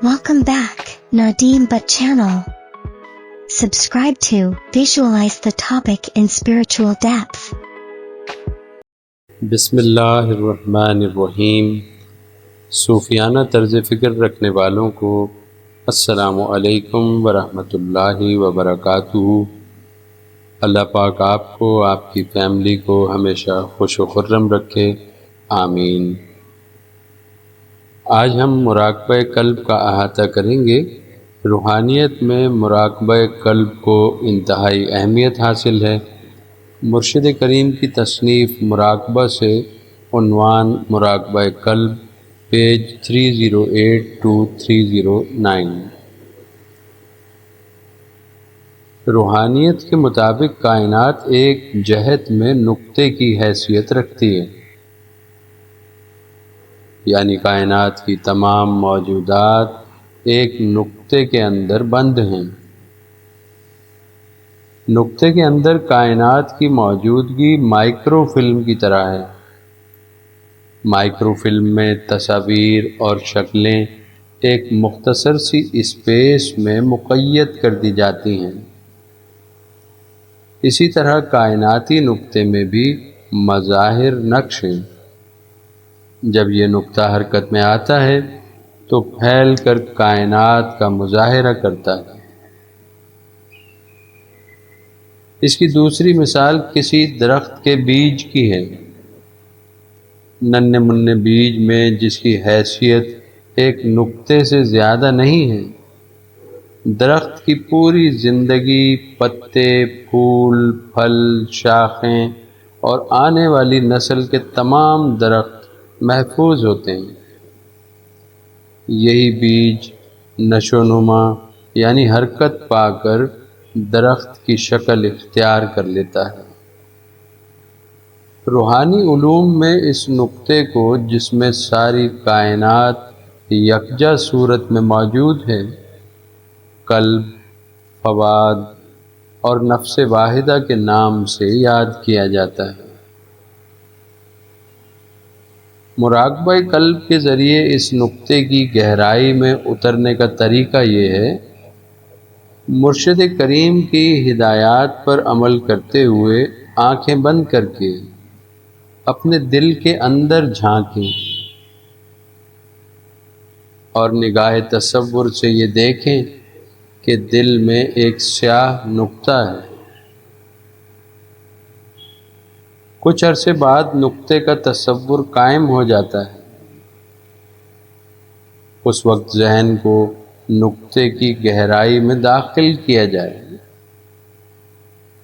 Welcome back, Nadeem But channel. Subscribe to visualize the topic in spiritual depth. بسم اللہ الرحمن الرحیم۔ صوفیانہ طرز فکر رکھنے والوں کو السلام علیکم ورحمۃ اللہ وبرکاتہ۔ اللہ پاک آپ کو، آپ کی فیملی کو ہمیشہ خوش و خرم رکھے، آمین۔ آج ہم مراقبہ قلب کا احاطہ کریں گے۔ روحانیت میں مراقبہ قلب کو انتہائی اہمیت حاصل ہے۔ مرشد کریم کی تصنیف مراقبہ سے عنوان مراقبہ قلب، پیج 308 to 309۔ روحانیت کے مطابق کائنات ایک جہت میں نقطے کی حیثیت رکھتی ہے، یعنی کائنات کی تمام موجودات ایک نقطے کے اندر بند ہیں۔ نقطے کے اندر کائنات کی موجودگی مائکرو فلم کی طرح ہے۔ مائکرو فلم میں تصاویر اور شکلیں ایک مختصر سی اسپیس میں مقید کر دی جاتی ہیں۔ اسی طرح کائناتی نقطے میں بھی مظاہر نقش ہیں۔ جب یہ نقطہ حرکت میں آتا ہے تو پھیل کر کائنات کا مظاہرہ کرتا ہے۔ اس کی دوسری مثال کسی درخت کے بیج کی ہے۔ ننھے منھے بیج میں جس کی حیثیت ایک نقطے سے زیادہ نہیں ہے، درخت کی پوری زندگی، پتے، پھول، پھل، شاخیں اور آنے والی نسل کے تمام درخت محفوظ ہوتے ہیں۔ یہی بیج نشو و نما یعنی حرکت پا کر درخت کی شکل اختیار کر لیتا ہے۔ روحانی علوم میں اس نقطے کو، جس میں ساری کائنات یکجا صورت میں موجود ہے، قلب، فؤاد اور نفس واحدہ کے نام سے یاد کیا جاتا ہے۔ مراقبہ قلب کے ذریعے اس نقطے کی گہرائی میں اترنے کا طریقہ یہ ہے، مرشد کریم کی ہدایات پر عمل کرتے ہوئے آنکھیں بند کر کے اپنے دل کے اندر جھانکیں اور نگاہ تصور سے یہ دیکھیں کہ دل میں ایک سیاہ نقطہ ہے۔ کچھ عرصے بعد نقطے کا تصور قائم ہو جاتا ہے۔ اس وقت ذہن کو نقطے کی گہرائی میں داخل کیا جائے۔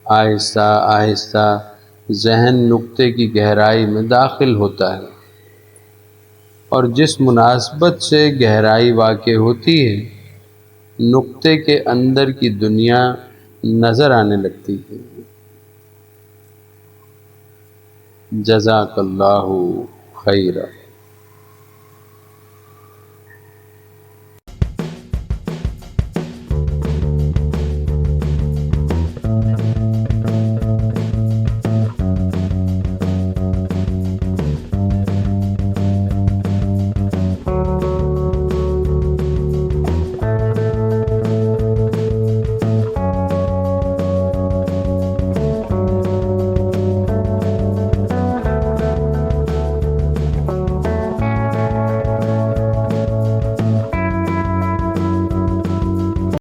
آہستہ آہستہ ذہن نقطے کی گہرائی میں داخل ہوتا ہے، اور جس مناسبت سے گہرائی واقع ہوتی ہے، نقطے کے اندر کی دنیا نظر آنے لگتی ہے۔ جزاک اللہ خیرا۔